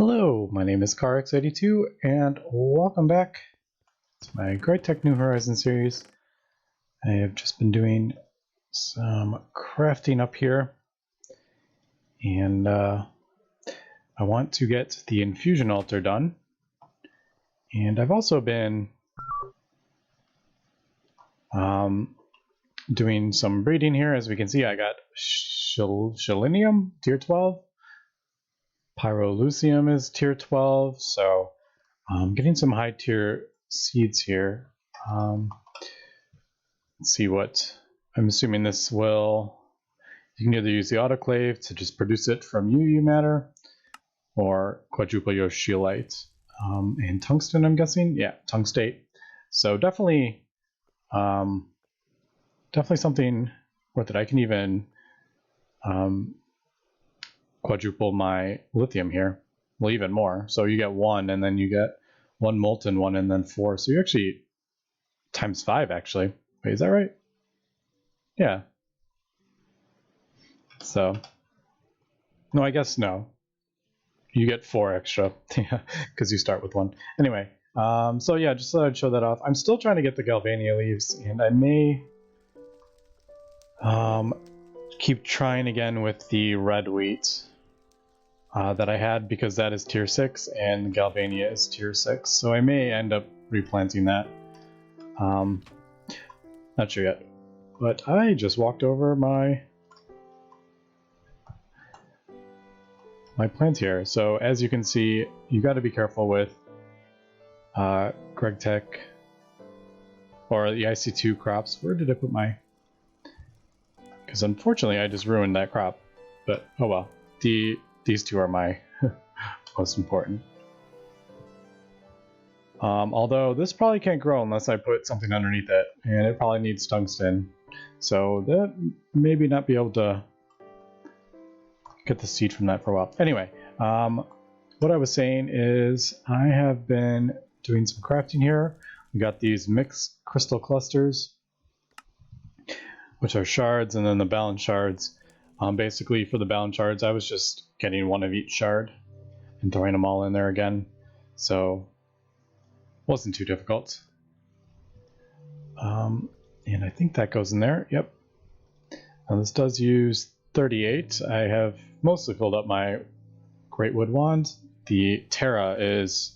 Hello, my name is CarX82 and welcome back to my Gregtech New Horizons series. I have just been doing some crafting up here and I want to get the Infusion altar done. And I've also been doing some breeding here. As we can see, I got Selenium, tier 12. Pyrolucium is tier 12, so I'm getting some high tier seeds here. Let's see what I'm assuming this will. You can either use the autoclave to just produce it from UU matter, or quadruple your scheelite and tungsten. I'm guessing, yeah, tungstate. So definitely something worth it. I can even quadruple my lithium here. Well, even more. So you get one, and then you get one molten one, and then 4. So you actually times 5 actually. Wait, is that right? Yeah. So no, I guess no. You get 4 extra because you start with 1. Anyway, so yeah, just thought I'd show that off. I'm still trying to get the Galvania leaves, and I may keep trying again with the red wheat that I had, because that is tier 6 and Galvania is tier 6. So I may end up replanting that. Not sure yet. But I just walked over my plant here. So as you can see, you got to be careful with Gregtech or the IC2 crops. Where did I put my... Because unfortunately I just ruined that crop. But oh well. These two are my most important. Although this probably can't grow unless I put something underneath it, and it probably needs tungsten. So that maybe not be able to get the seed from that for a while. Anyway, what I was saying is I have been doing some crafting here. We got these mixed crystal clusters, which are shards, and then the balance shards. Basically, for the balance shards, I was just getting one of each shard and throwing them all in there again. So wasn't too difficult. And I think that goes in there. Yep. Now this does use 38. I have mostly filled up my Great Wood Wand. The Terra is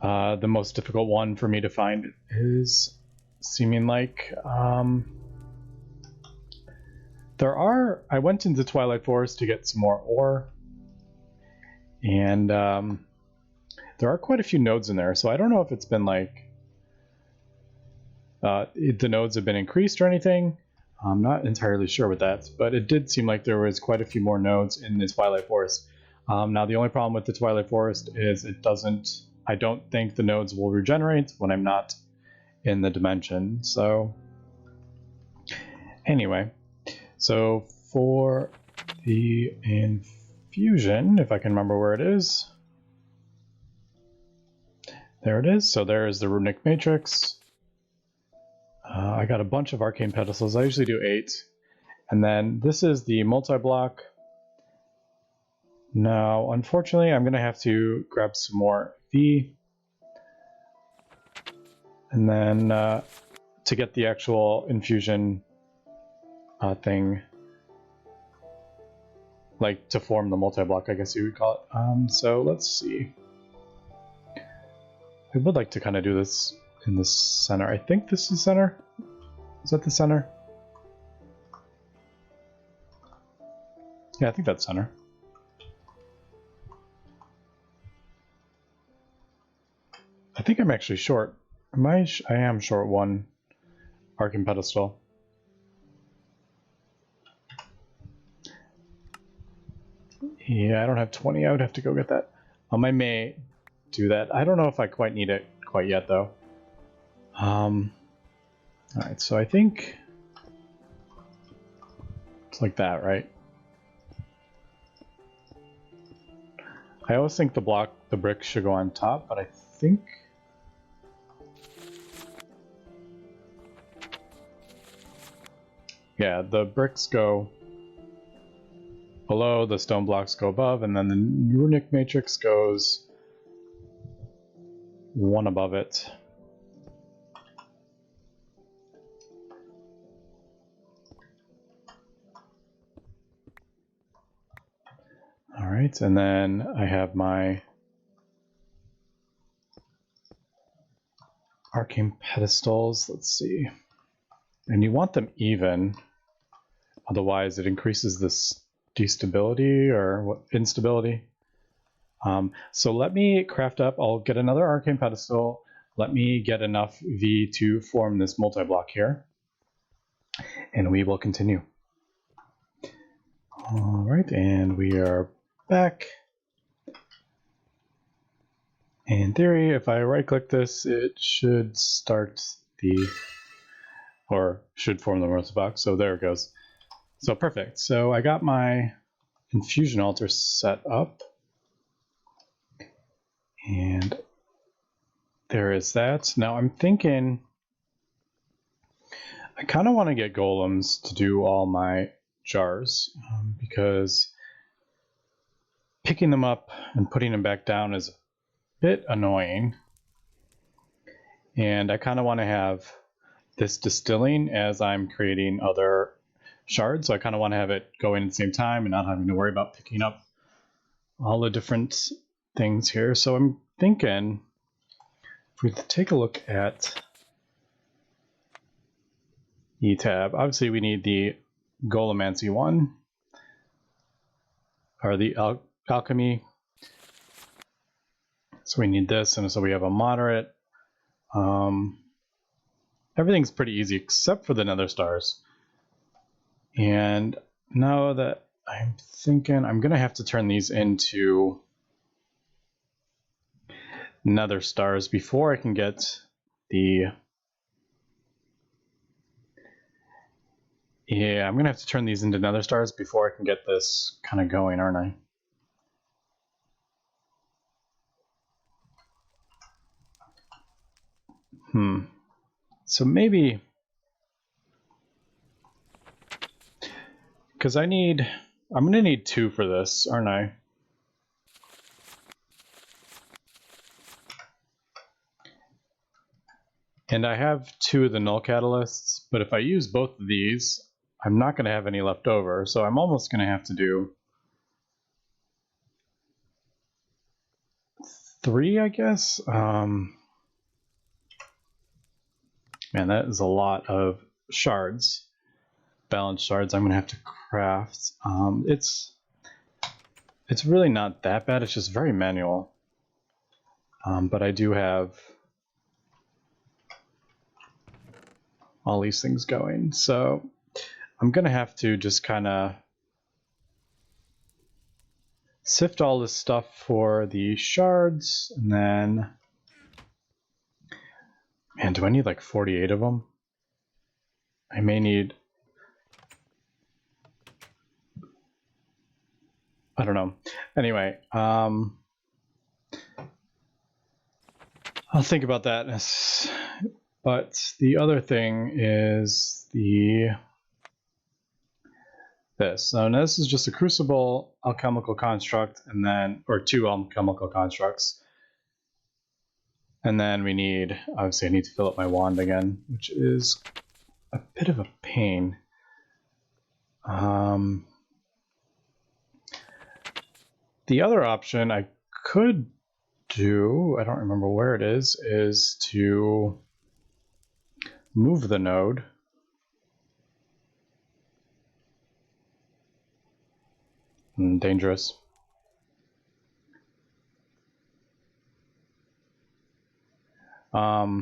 the most difficult one for me to find. It is seeming like I went into Twilight Forest to get some more ore, and there are quite a few nodes in there, so I don't know if it's been like the nodes have been increased or anything. I'm not entirely sure with that, but it did seem like there was quite a few more nodes in the Twilight Forest. Now the only problem with the Twilight Forest is I don't think the nodes will regenerate when I'm not in the dimension. So anyway, so for the Infusion, if I can remember where it is, there it is. So there is the runic matrix. I got a bunch of arcane pedestals. I usually do 8. And then this is the multi-block. Now, unfortunately, I'm going to have to grab some more V. And then to get the actual Infusion thing, like to form the multi-block, I guess you would call it. So let's see. I would like to kind of do this in the center. I think this is center. Is that the center? Yeah, I think that's center. I think I'm actually short. I am short 1 arcane pedestal. Yeah, I don't have 20. I would have to go get that. I may do that. I don't know if I quite need it quite yet, though. Alright, so I think it's like that, right? I always think the bricks should go on top, but I think... Yeah, the bricks go below, the stone blocks go above, and then the runic matrix goes one above it. All right, and then I have my arcane pedestals. Let's see. And you want them even, otherwise it increases this destability or instability. So let me craft up, I'll get another arcane pedestal. Let me get enough V to form this multi-block here, and we will continue. All right, and we are back. In theory, if I right-click this, it should start the, or should form the multi-block. So there it goes. So perfect. So I got my infusion altar set up. And there is that. Now I'm thinking I kind of want to get golems to do all my jars because picking them up and putting them back down is a bit annoying. And I kind of want to have this distilling as I'm creating other shards. So I kind of want to have it going at the same time and not having to worry about picking up all the different things here. So I'm thinking if we take a look at E tab, obviously we need the Golemancy one, or the alchemy. So we need this, and so we have a moderate. Everything's pretty easy except for the nether stars. And now that I'm thinking, I'm gonna have to turn these into nether stars before I can get the, yeah, I'm gonna have to turn these into nether stars before I can get this kind of going, aren't I? So maybe, because I'm gonna need 2 for this, aren't I? And I have 2 of the null catalysts, but if I use both of these, I'm not going to have any left over, so I'm almost going to have to do 3, I guess. Man, that is a lot of shards, balanced shards I'm going to have to craft. It's really not that bad, it's just very manual. But I do have all these things going, so I'm gonna have to just kind of sift all this stuff for the shards, and then, man, do I need like 48 of them? I may need, I don't know. Anyway, I'll think about that. But the other thing is this. So now this is just a crucible alchemical construct, and then, or 2 alchemical constructs. And then we need, obviously I need to fill up my wand again, which is a bit of a pain. The other option I could do, I don't remember where it is to move the node. Dangerous. Yeah,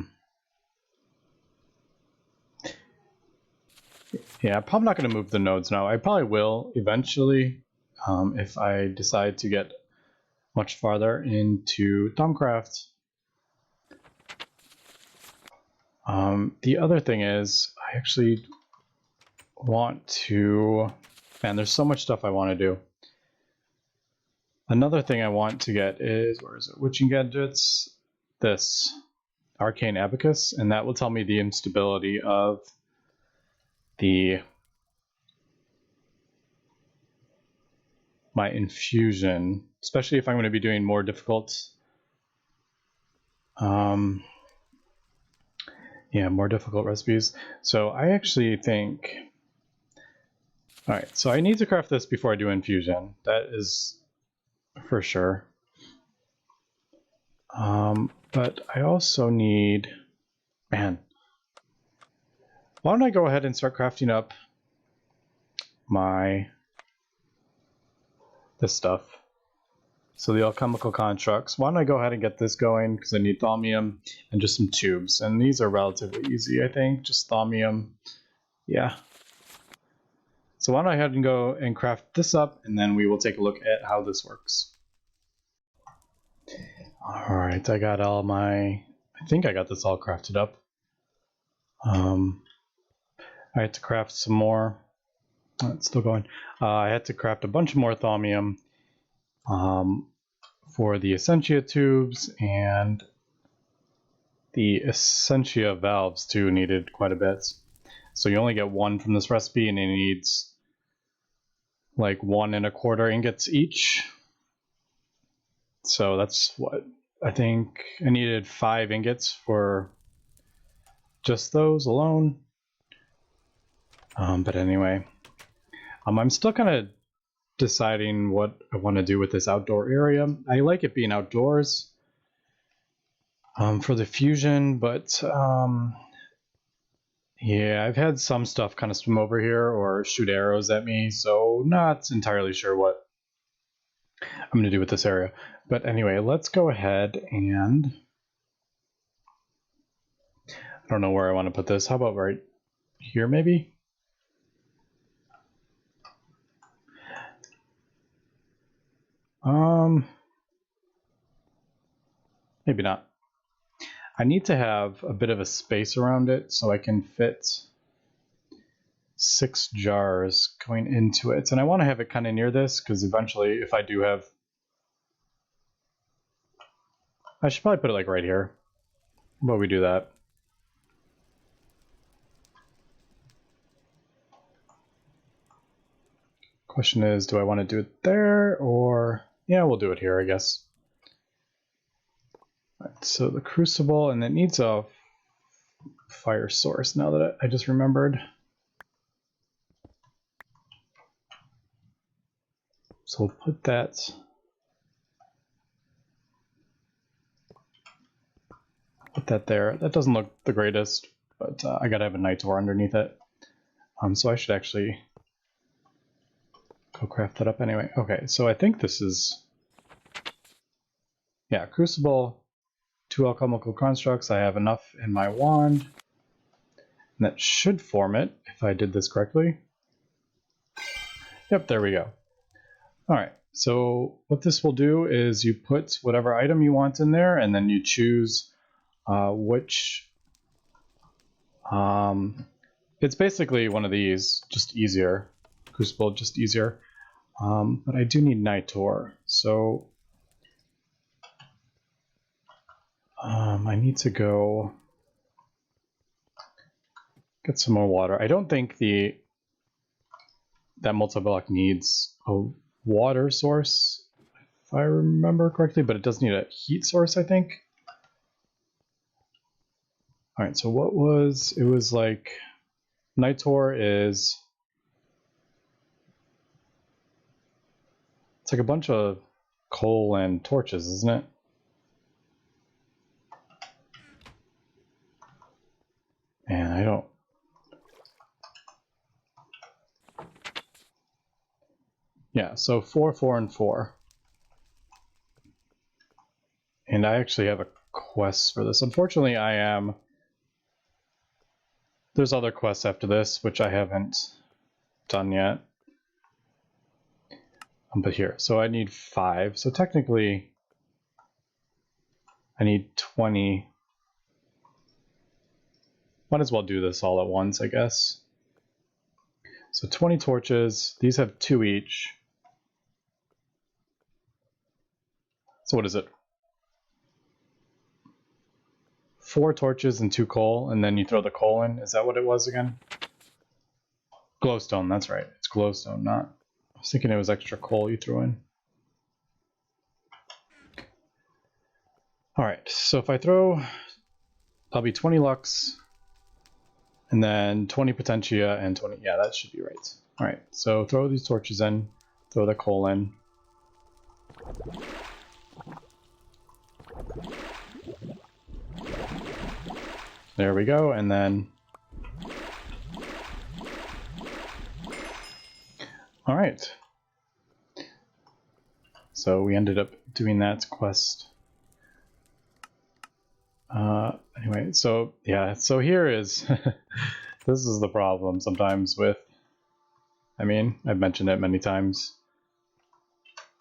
I'm probably not going to move the nodes now. I probably will eventually if I decide to get much farther into Thaumcraft. The other thing is, I actually want to, man, there's so much stuff I want to do. Another thing I want to get is, where is it? Witching Gadgets, this arcane abacus, and that will tell me the instability of the my infusion, especially if I'm going to be doing more difficult. Yeah, more difficult recipes. So I actually think. All right, so I need to craft this before I do infusion. That is for sure. But I also need, man, why don't I go ahead and start crafting up this stuff. So the alchemical constructs. Why don't I go ahead and get this going, because I need thaumium and just some tubes. And these are relatively easy, I think. Just thaumium. Yeah. So why don't I go ahead and go and craft this up, and then we will take a look at how this works. All right, I got all my, I think I got this all crafted up. I had to craft some more. Oh, it's still going. I had to craft a bunch more thaumium for the essentia tubes, and the essentia valves too needed quite a bit. So you only get one from this recipe, and it needs like 1 1/4 ingots each. So that's what I think I needed 5 ingots for just those alone. But anyway, I'm still kind of deciding what I want to do with this outdoor area. I like it being outdoors for the fusion, but yeah, I've had some stuff kind of swim over here or shoot arrows at me, so not entirely sure what I'm going to do with this area. But anyway, let's go ahead and I don't know where I want to put this. How about right here maybe? Maybe not. I need to have a bit of a space around it so I can fit 6 jars going into it. And I want to have it kind of near this because eventually if I do have, I should probably put it like right here. How about we do that? Question is, do I want to do it there or, yeah, we'll do it here, I guess. Right, so the crucible, and it needs a fire source now that I just remembered. So we'll put that there. That doesn't look the greatest, but I gotta have a night door underneath it. So I should actually go craft that up anyway. Okay, so I think this is, yeah, crucible, 2 alchemical constructs. I have enough in my wand, and that should form it if I did this correctly. Yep, there we go. All right, so what this will do is you put whatever item you want in there, and then you choose which. It's basically one of these, just easier. Crucible, just easier. But I do need Nitor, so I need to go get some more water. I don't think that multi-block needs a water source, if I remember correctly, but it does need a heat source, I think. All right, so what was, it was like, Nitor is, it's like a bunch of coal and torches, isn't it? Man, I don't. Yeah, so 4, 4, and 4. And I actually have a quest for this. Unfortunately, there's other quests after this, which I haven't done yet. But here, so I need 5. So technically, I need 20. Might as well do this all at once, I guess. So 20 torches. These have 2 each. So what is it? 4 torches and 2 coal, and then you throw the coal in. Is that what it was again? Glowstone, that's right. It's glowstone, not... was thinking it was extra coal you threw in. Alright, so if I throw, that'll be 20 lux, and then 20 potentia and 20, yeah, that should be right. Alright, so throw these torches in, throw the coal in. There we go, and then... Alright. So we ended up doing that quest. Anyway, so yeah, so here is... this is the problem sometimes with... I mean, I've mentioned it many times.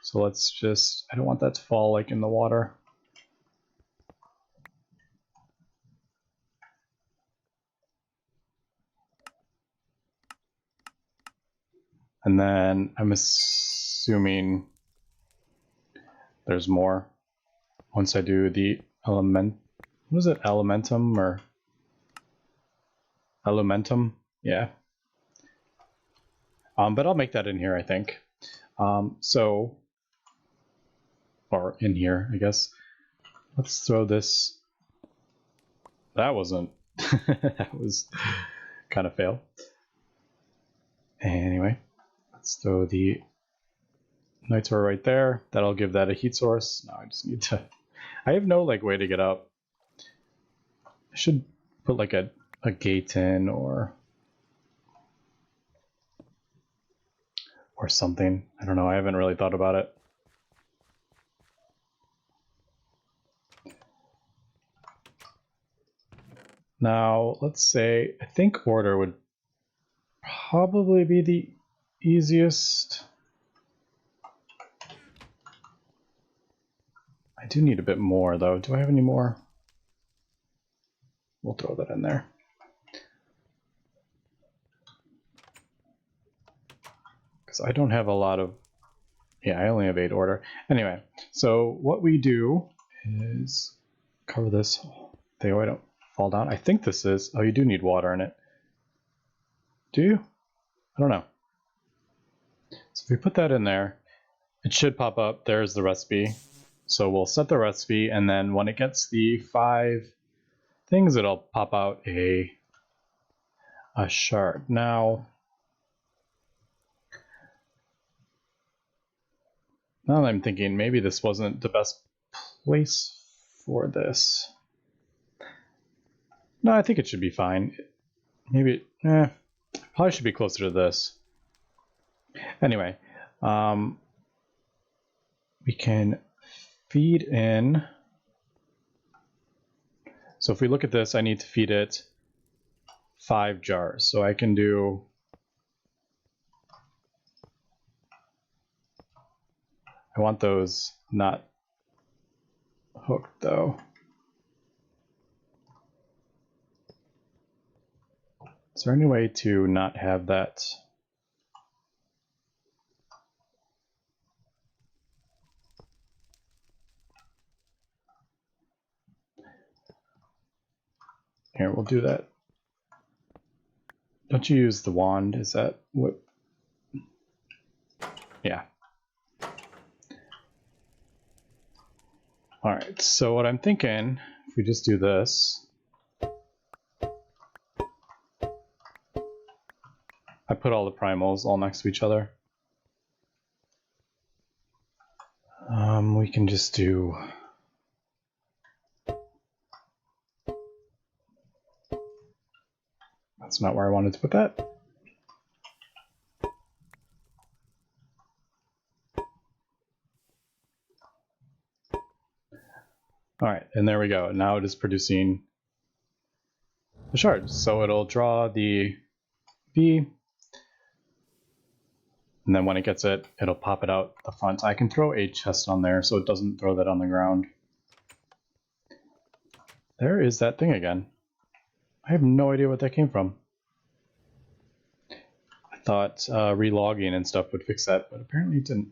So let's just... I don't want that to fall like in the water. And then I'm assuming there's more once I do the element. What is it? Elementum or Elementum? Yeah. But I'll make that in here, I think. So, or in here, I guess. Let's throw this. That wasn't. That was kind of fail. Anyway. Let's throw the night ore right there. That'll give that a heat source. Now I just need to... I have no like way to get up. I should put like a gate in or something. I don't know. I haven't really thought about it. Now, let's say, I think order would probably be the easiest. I do need a bit more, though. Do I have any more? We'll throw that in there. Because I don't have a lot of... Yeah, I only have 8 order. Anyway, so what we do is cover this. They don't fall down. I think this is... Oh, you do need water in it. Do you? I don't know. So if we put that in there, it should pop up. There's the recipe. So we'll set the recipe, and then when it gets the 5 things, it'll pop out a shard. Now that I'm thinking, maybe this wasn't the best place for this. No, I think it should be fine. Maybe, probably should be closer to this. Anyway, we can feed in. So if we look at this, I need to feed it 5 jars. So I can do... I want those not hooked though. Is there any way to not have that? Here, we'll do that. Don't you use the wand? Is that what? Yeah. All right, so what I'm thinking, if we just do this, I put all the primals all next to each other. We can just do... That's not where I wanted to put that. All right, and there we go. Now it is producing the shards. So it'll draw the V, and then when it gets it, it'll pop it out the front. I can throw a chest on there so it doesn't throw that on the ground. There is that thing again. I have no idea what that came from. I thought relogging and stuff would fix that, but apparently it didn't.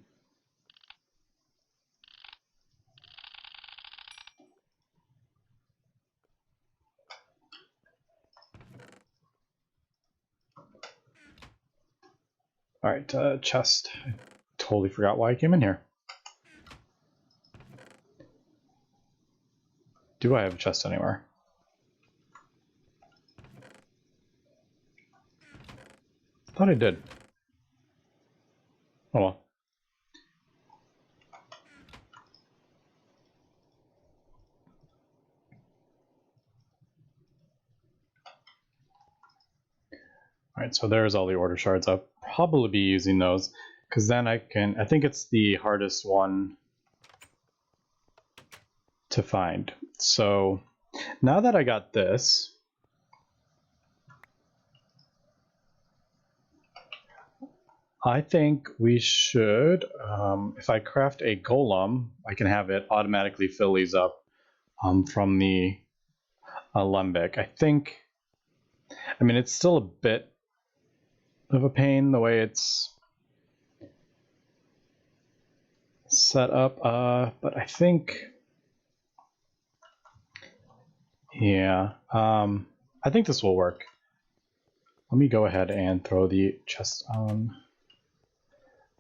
Alright, chest. I totally forgot why I came in here. Do I have a chest anywhere? Thought I did. Oh well. Alright, so there's all the order shards. I'll probably be using those, because then I think it's the hardest one to find. So now that I got this, I think we should, if I craft a golem, I can have it automatically fill these up from the alembic. I mean, it's still a bit of a pain the way it's set up, but I think, yeah, I think this will work. Let me go ahead and throw the chest on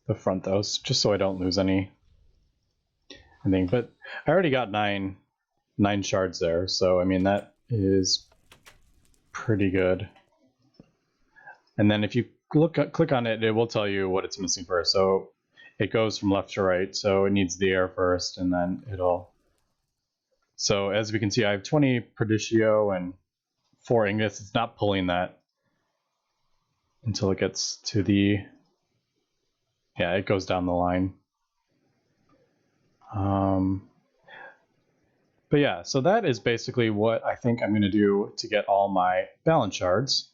the front though, just so I don't lose anything. But I already got nine shards there, so I mean that is pretty good. And then if you click on it, it will tell you what it's missing first. So it goes from left to right, so it needs the air first, and then it'll. So as we can see, I have 20 Perdicio and 4 ingots. It's not pulling that until it gets to the. Yeah, it goes down the line. But yeah, so that is basically what I think I'm going to do to get all my balance shards.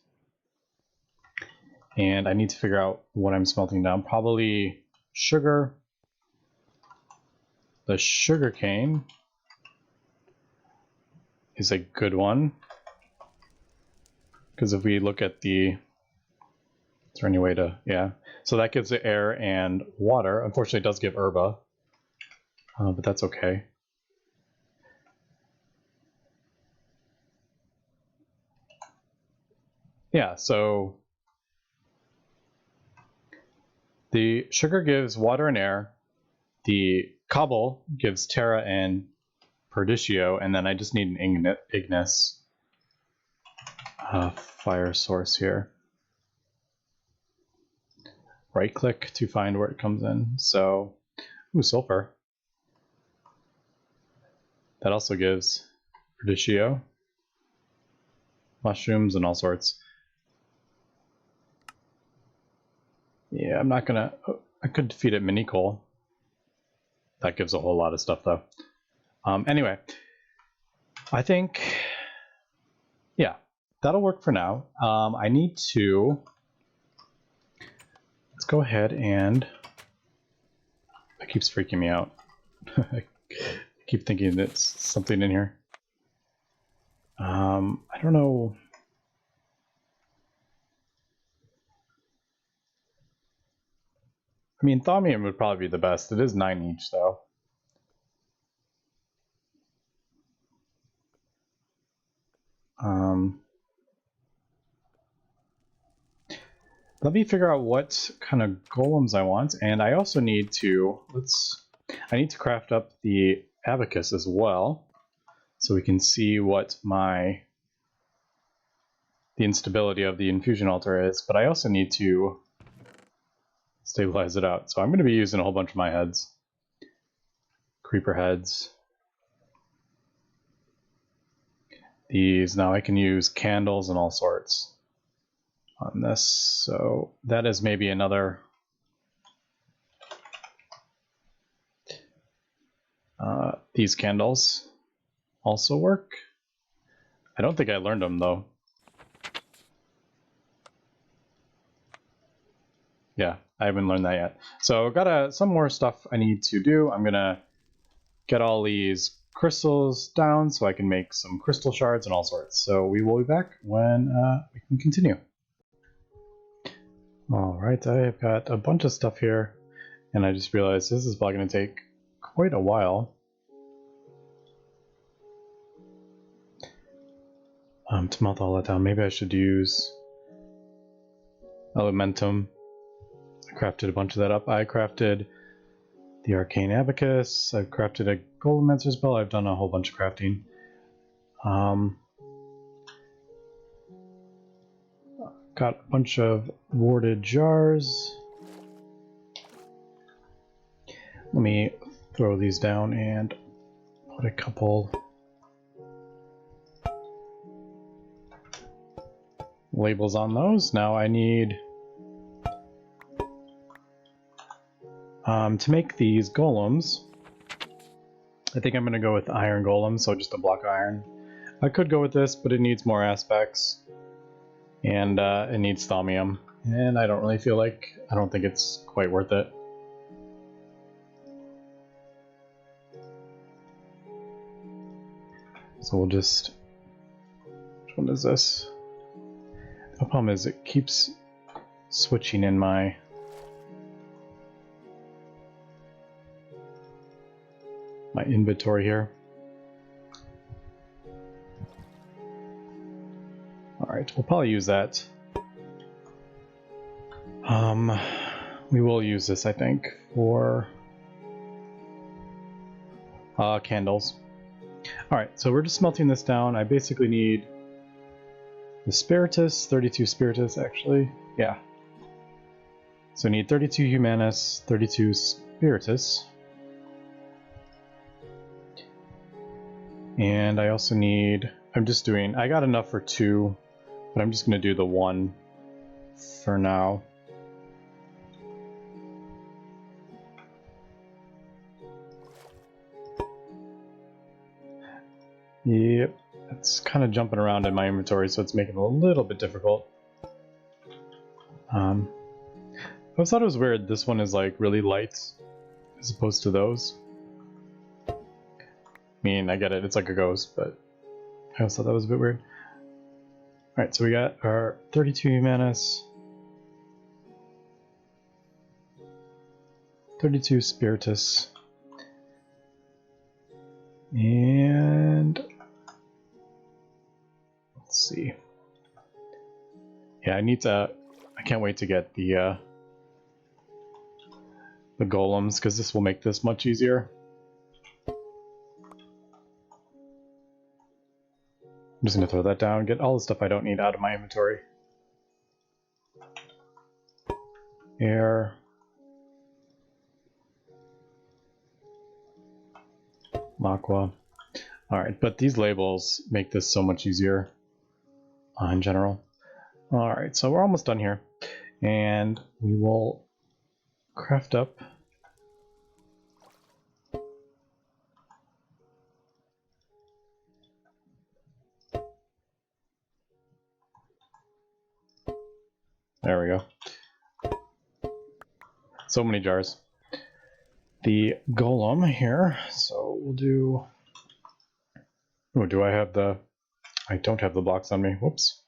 And I need to figure out what I'm smelting down. Probably sugar. The sugar cane is a good one. Because if we look at the... Is there any way to... Yeah. So that gives it air and water. Unfortunately, it does give herba. But that's okay. Yeah, so... The sugar gives water and air. The cobble gives terra and perdicio, and then I just need an ignis fire source here. Right click to find where it comes in. So, ooh, sulfur. That also gives perdicio, mushrooms, and all sorts. Yeah, I'm not gonna. Oh, I could feed it mini coal. That gives a whole lot of stuff though. Anyway, I think, yeah, that'll work for now. I need to. Let's go ahead and. That keeps freaking me out. I keep thinking it's something in here. I don't know. I mean, thaumium would probably be the best. It is 9 each, though. Let me figure out what kind of golems I want, and I also need to I need to craft up the abacus as well, so we can see what the instability of the infusion altar is. But I also need to stabilize it out. So I'm going to be using a whole bunch of my heads. Creeper heads. These, now I can use candles and all sorts on this. So that is maybe another... these candles also work. I don't think I learned them though. Yeah, I haven't learned that yet. So I've got some more stuff I need to do. I'm gonna get all these crystals down so I can make some crystal shards and all sorts. So we will be back when we can continue. All right, I've got a bunch of stuff here, and I just realized this is probably gonna take quite a while. To melt all that down. Maybe I should use elementum. crafted a bunch of that up. I crafted the arcane abacus. I've crafted a golem spell. I've done a whole bunch of crafting. Got a bunch of warded jars. Let me throw these down and put a couple labels on those. Now I need to make these golems. I think I'm going to go with iron golem, so just a block of iron. I could go with this, but it needs more aspects. And it needs thaumium, and I don't really feel like, I don't think it's quite worth it. So we'll just, which one is this? The problem is it keeps switching in my inventory here. Alright, we'll probably use that. We will use this, I think, for candles. Alright, so we're just smelting this down. I basically need the spiritus, 32 spiritus actually. Yeah. So I need 32 humanus, 32 spiritus. And I also need, I got enough for 2. But I'm just going to do the 1 for now. Yep, it's kind of jumping around in my inventory, so it's making it a little bit difficult. I always thought it was weird this one is like really light as opposed to those. I mean, I get it, it's like a ghost, but I always thought that was a bit weird. Alright, so we got our 32 humanus, 32 spiritus, and let's see. Yeah, I can't wait to get the golems, because this will make this much easier. I'm just going to throw that down, get all the stuff I don't need out of my inventory. Air. Aqua. Alright, but these labels make this so much easier in general. Alright, so we're almost done here. And we will craft up there we go. So many jars. The golem here, so we'll do... Oh, do I have the... I don't have the blocks on me. Whoops.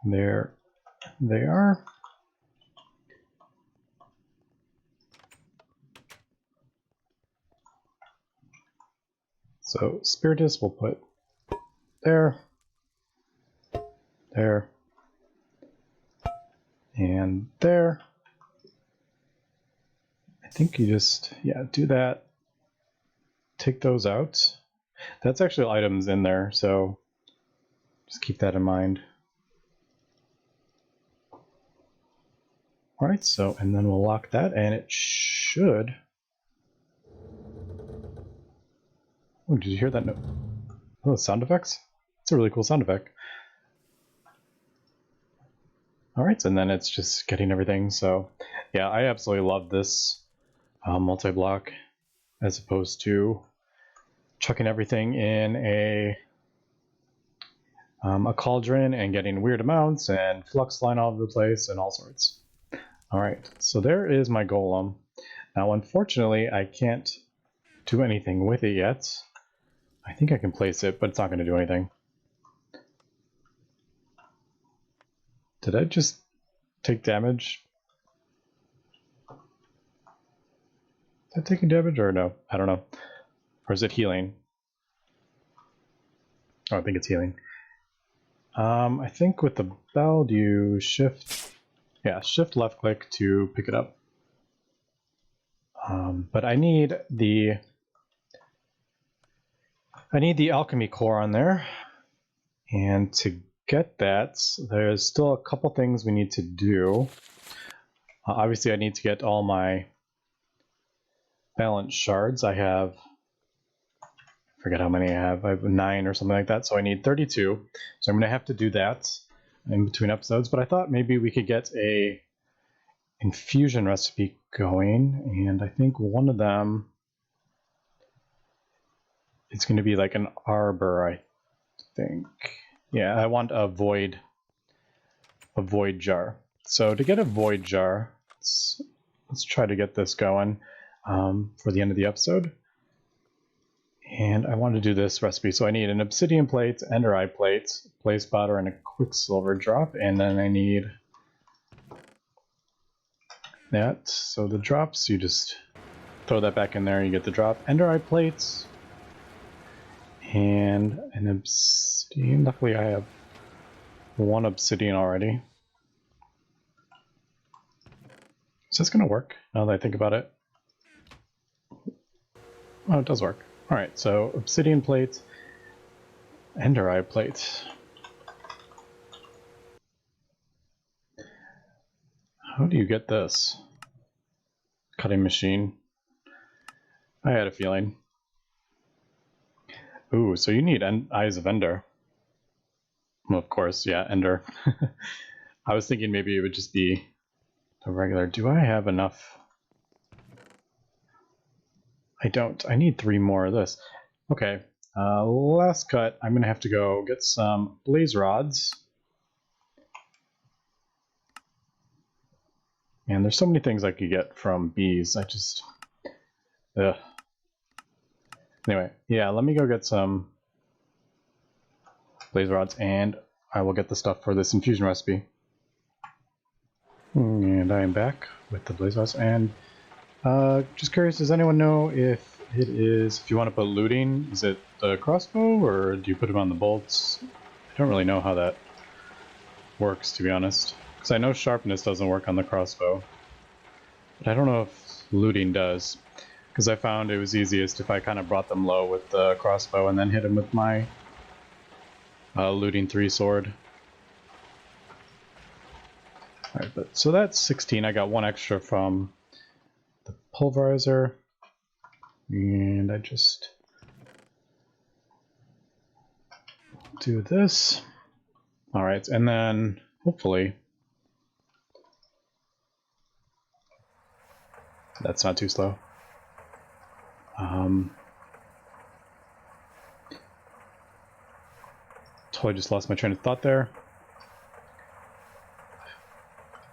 There they are. So Spiritus we'll put there, there, and there. I think you just, yeah, do that. Take those out. That's actually items in there, so just keep that in mind. All right, so, and then we'll lock that, and it should... Oh, did you hear that note? Oh, sound effects? It's a really cool sound effect. All right, and then it's just getting everything. So yeah, I absolutely love this multi-block as opposed to chucking everything in a cauldron and getting weird amounts and flux flying all over the place and all sorts. All right, so there is my golem. Now, unfortunately, I can't do anything with it yet. I think I can place it, but it's not going to do anything. Did I just take damage? Is that taking damage or no? I don't know. Or is it healing? Oh, I think it's healing. I think with the bell, do you shift? Yeah, shift left click to pick it up. But I need the alchemy core on there, and to get that, there's still a couple things we need to do. Obviously, I need to get all my balance shards. I have, I forget how many I have 9 or something like that, so I need 32. So I'm going to have to do that in between episodes, but I thought maybe we could get a infusion recipe going, and I think one of them, it's going to be like an arbor, I think. Yeah, I want a void jar. So to get a void jar, let's try to get this going for the end of the episode. And I want to do this recipe. So I need an obsidian plate, ender eye plate, blaze powder, and a quicksilver drop. And then I need that. So the drops, you just throw that back in there and you get the drop. Ender eye plates and an obsidian. Luckily I have 1 obsidian already. Is this going to work now that I think about it? Oh, it does work. Alright, so obsidian plate, ender eye plate. How do you get this? Cutting machine. I had a feeling. Ooh, so you need eyes of ender. Well, of course, yeah, ender. I was thinking maybe it would just be a regular. Do I have enough? I don't. I need 3 more of this. Okay, last cut. I'm going to have to go get some blaze rods. Man, there's so many things I could get from bees. I just... Ugh. Anyway, yeah, let me go get some blaze rods, and I will get the stuff for this infusion recipe. And I am back with the blaze rods, and just curious, does anyone know if it is, if you want to put looting, is it the crossbow, or do you put them on the bolts? I don't really know how that works, to be honest. Because I know sharpness doesn't work on the crossbow. But I don't know if looting does. Because I found it was easiest if I kind of brought them low with the crossbow and then hit them with my looting 3 sword. Alright, but so that's 16. I got 1 extra from the pulverizer. And I just do this. Alright, and then hopefully that's not too slow. Totally just lost my train of thought there.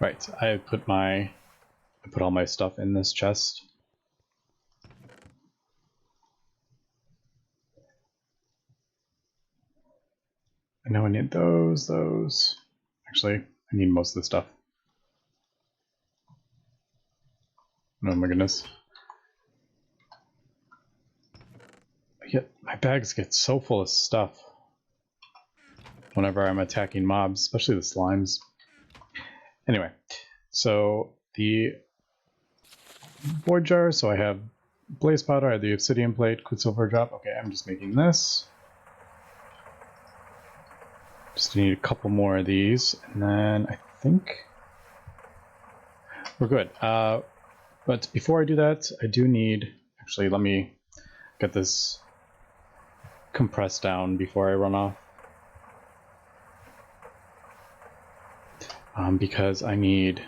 Right, I put all my stuff in this chest. I know I need those. Actually, I need most of the stuff. Oh my goodness. My bags get so full of stuff whenever I'm attacking mobs, especially the slimes. Anyway, so the void jar, so I have blaze powder, I have the obsidian plate, quicksilver drop. Okay, I'm just making this. Just need a couple more of these, and then I think we're good. But before I do that, I do need, actually, let me get this compressed down before I run off. Because I need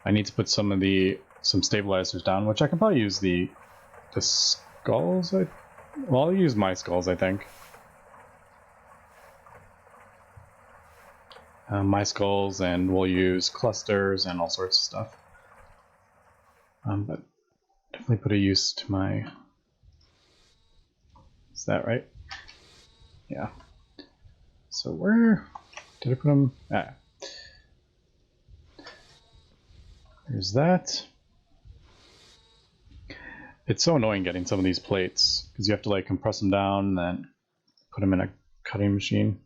to put some stabilizers down, which I can probably use the skulls. I'll use my skulls, I think. My skulls, and we'll use clusters and all sorts of stuff. But definitely put a use to my... Is that right? Yeah. So where did I put them? There's that. It's so annoying getting some of these plates because you have to like compress them down and then put them in a cutting machine.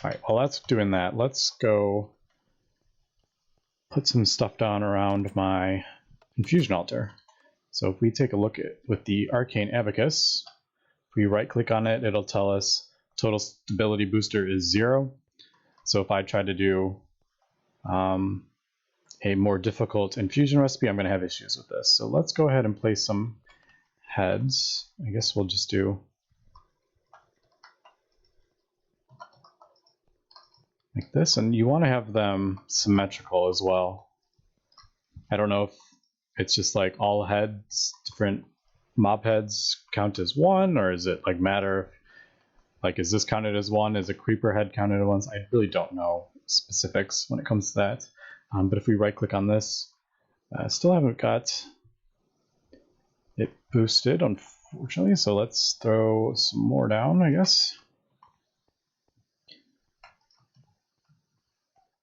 All right, while that's doing that, let's go put some stuff down around my infusion altar. So if we take a look at with the arcane abacus, if we right click on it, it'll tell us total stability booster is 0. So if I try to do a more difficult infusion recipe, I'm going to have issues with this. So let's go ahead and place some heads. I guess we'll just do like this, and you want to have them symmetrical as well. I don't know if it's just like all heads, different mob heads count as one, or is it like matter? Like, is this counted as one? Is a creeper head counted as one? I really don't know specifics when it comes to that. But if we right click on this, still haven't got it boosted, unfortunately. So let's throw some more down, I guess.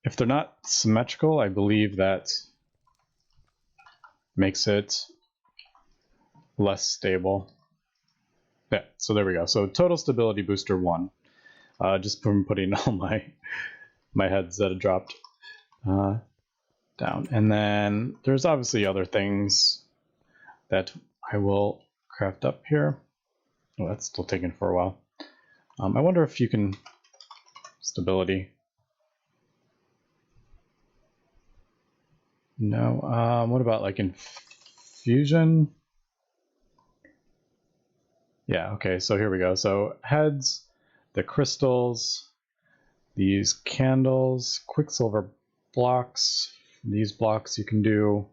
If they're not symmetrical, I believe that makes it less stable. Yeah, so there we go. So total stability booster 1. Just from putting all my heads that have dropped down. And then there's obviously other things that I will craft up here. Oh, that's still taking for a while. I wonder if you can stability. No. What about like infusion? Yeah, okay, so here we go. So heads, the crystals, these candles, quicksilver blocks. These blocks you can do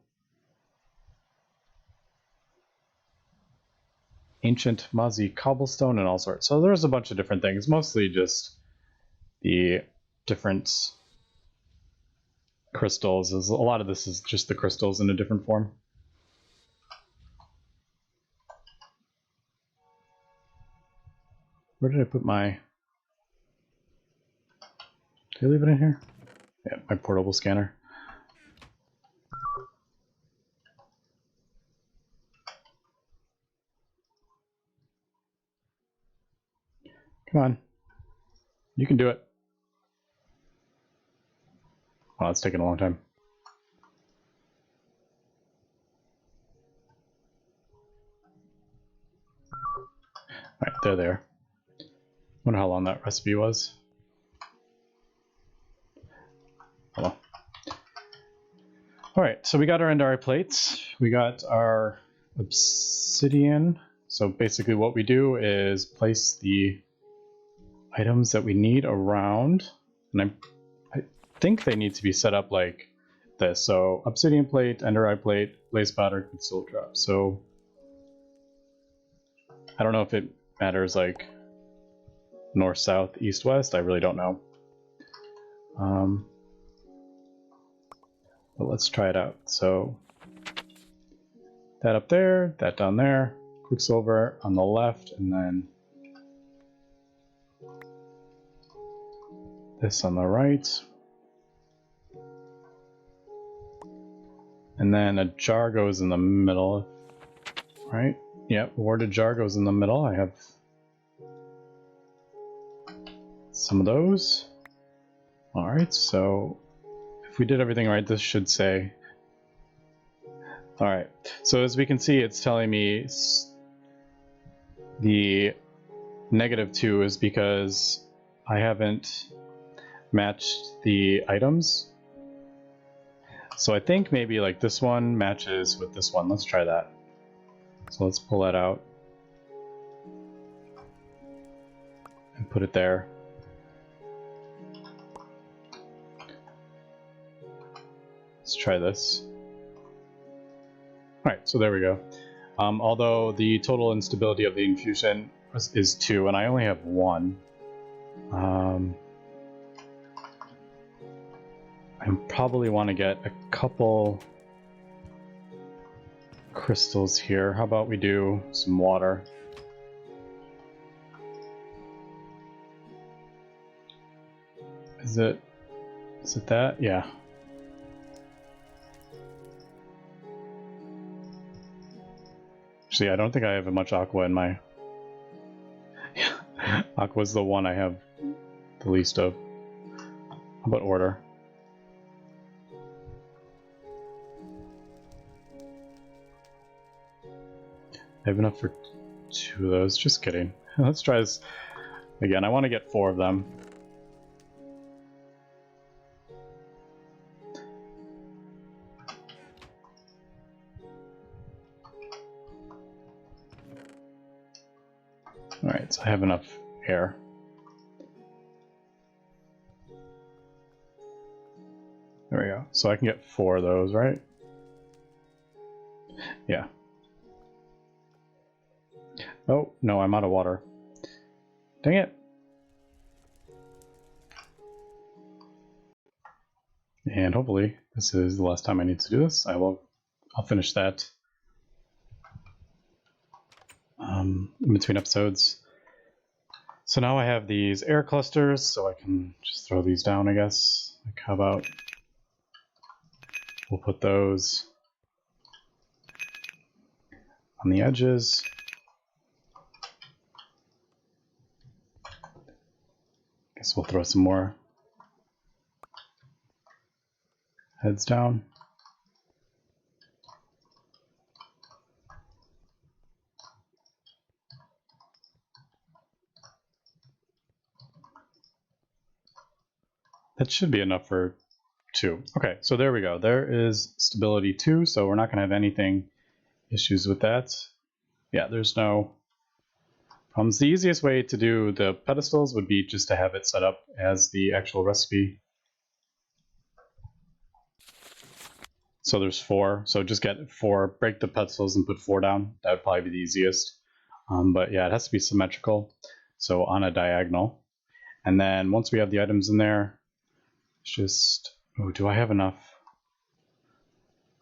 ancient Mozzie cobblestone and all sorts. So there's a bunch of different things, mostly just the different crystals. A lot of this is just the crystals in a different form. Where did I put my... Did I leave it in here? Yeah, my portable scanner. Come on. You can do it. Oh, it's taking a long time. Alright, they're there. Wonder how long that recipe was. Hello. Alright, so we got our Endari plates. We got our obsidian. So basically what we do is place the items that we need around. And I think they need to be set up like this. So obsidian plate, Endari plate, blaze powder, concealed drop. So I don't know if it matters like north, south, east, west. I really don't know. But let's try it out. So that up there, that down there, quicksilver on the left, and then this on the right. And then a jar goes in the middle, right? Yep, warded jar goes in the middle. I have some of those. All right, so if we did everything right, this should say. All right, so as we can see, it's telling me the -2 is because I haven't matched the items. So I think maybe like this one matches with this one. Let's try that. So let's pull that out and put it there. Let's try this. Alright, so there we go. Although the total instability of the infusion is 2, and I only have 1. I probably want to get a couple crystals here. How about we do some water? Is it that? Yeah. Actually, I don't think I have much aqua in my... Aqua's the one I have the least of. How about order? I have enough for 2 of those. Just kidding. Let's try this again. I want to get 4 of them. Alright, so I have enough air. There we go. So I can get 4 of those, right? Yeah. Oh, no, I'm out of water. Dang it. And hopefully this is the last time I need to do this. I'll finish that in between episodes. So now I have these air clusters, so I can just throw these down, I guess. Like, how about we'll put those on the edges. Guess we'll throw some more heads down. That should be enough for 2. Okay, so there we go. There is stability 2, so we're not going to have anything issues with that. Yeah, there's no problems. The easiest way to do the pedestals would be just to have it set up as the actual recipe. So there's 4, so just get 4, break the pedestals and put 4 down. That would probably be the easiest. But yeah, it has to be symmetrical, so on a diagonal. And then once we have the items in there, just, oh, do I have enough?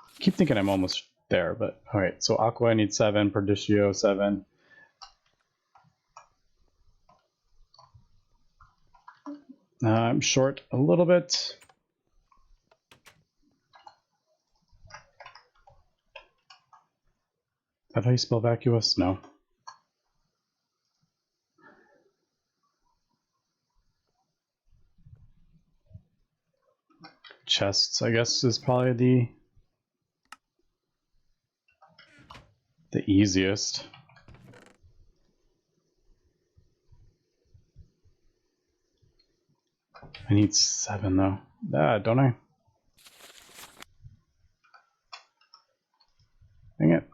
I keep thinking I'm almost there, but all right. So aqua, I need 7, perdicio 7. I'm short a little bit. Is that how you spell vacuous? No. Chests, I guess, is probably the easiest. I need 7 though. Don't I? Dang it.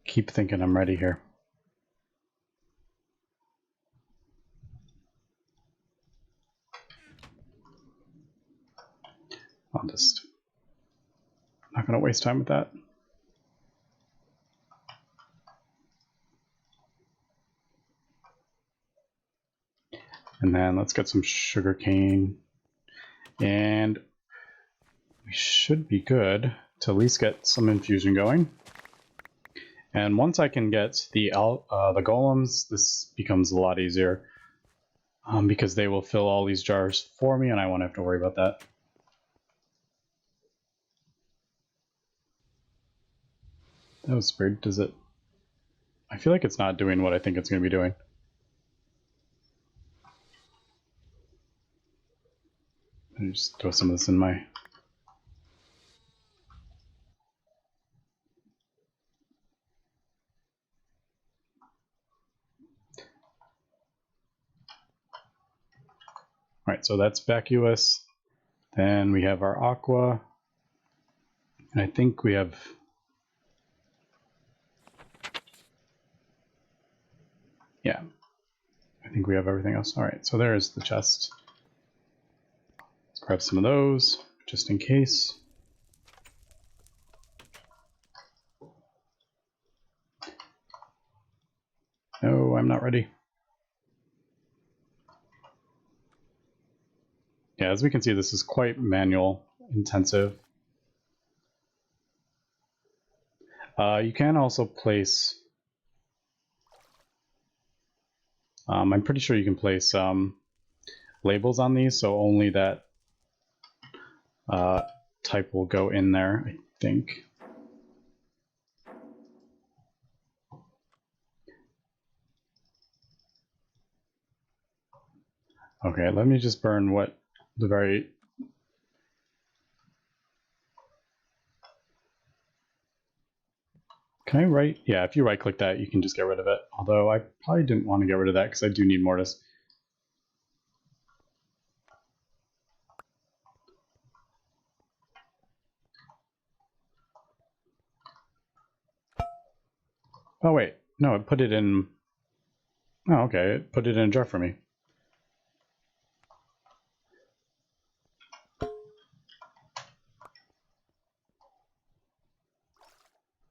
Keep thinking I'm ready here. I'm not going to waste time with that. And then let's get some sugar cane. And we should be good to at least get some infusion going. And once I can get the golems, this becomes a lot easier because they will fill all these jars for me and I won't have to worry about that. That was weird. Does it? I feel like it's not doing what I think it's going to be doing. Let me just throw some of this in my... Alright, so that's vacuous. Then we have our aqua. And I think we have... Yeah, I think we have everything else. Alright, so there's the chest. Let's grab some of those, just in case. No, I'm not ready. Yeah, as we can see, this is quite manual intensive. You can also place... I'm pretty sure you can place labels on these, so only that type will go in there, I think. Okay, let me just burn what the very... Can I right? Yeah, if you right click that, you can just get rid of it. Although I probably didn't want to get rid of that because I do need mortise. Oh wait, no, it put it in... Oh, okay, it put it in a jar for me.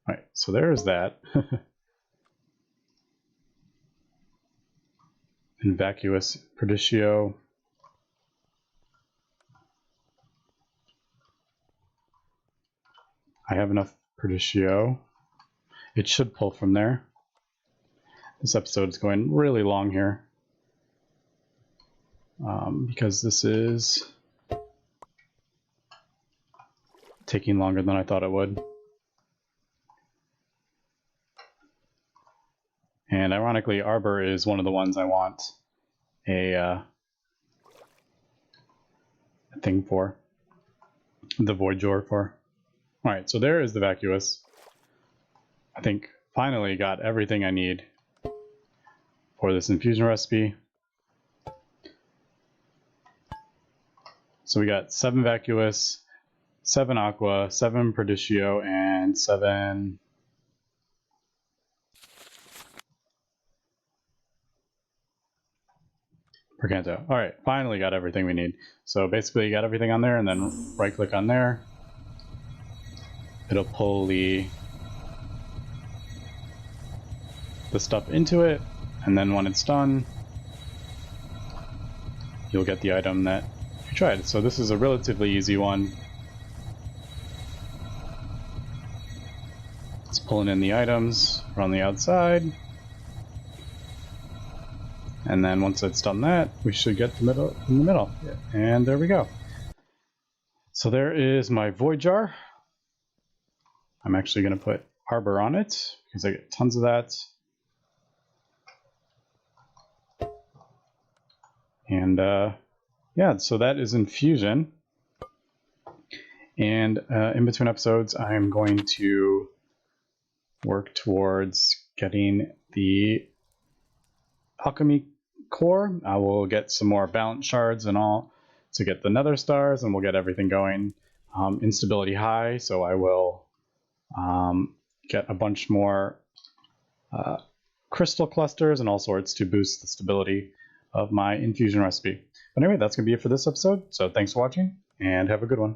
Alright, so there's that. In vacuous Perdicio. I have enough Perdicio. It should pull from there. This episode is going really long here. Because this is taking longer than I thought it would. And ironically, Arbor is one of the ones I want a thing for. The Void Jar for. Alright, so there is the vacuous. I think finally got everything I need for this infusion recipe. So we got 7 vacuous, 7 aqua, 7 perdicio, and 7 Percanto. Alright, finally got everything we need. So basically you got everything on there and then right click on there. It'll pull the stuff into it, and then when it's done, you'll get the item that you tried. So this is a relatively easy one. It's pulling in the items on the outside. And then once it's done that, we should get the middle in the middle. Yeah. And there we go. So there is my void jar. I'm actually going to put Arbor on it because I get tons of that. And yeah, so that is Infusion. And in between episodes, I'm going to work towards getting the alchemy core. I will get some more balance shards and all to get the nether stars, and we'll get everything going. Instability high, so I will get a bunch more crystal clusters and all sorts to boost the stability of my infusion recipe. But anyway, that's going to be it for this episode. So thanks for watching, and have a good one.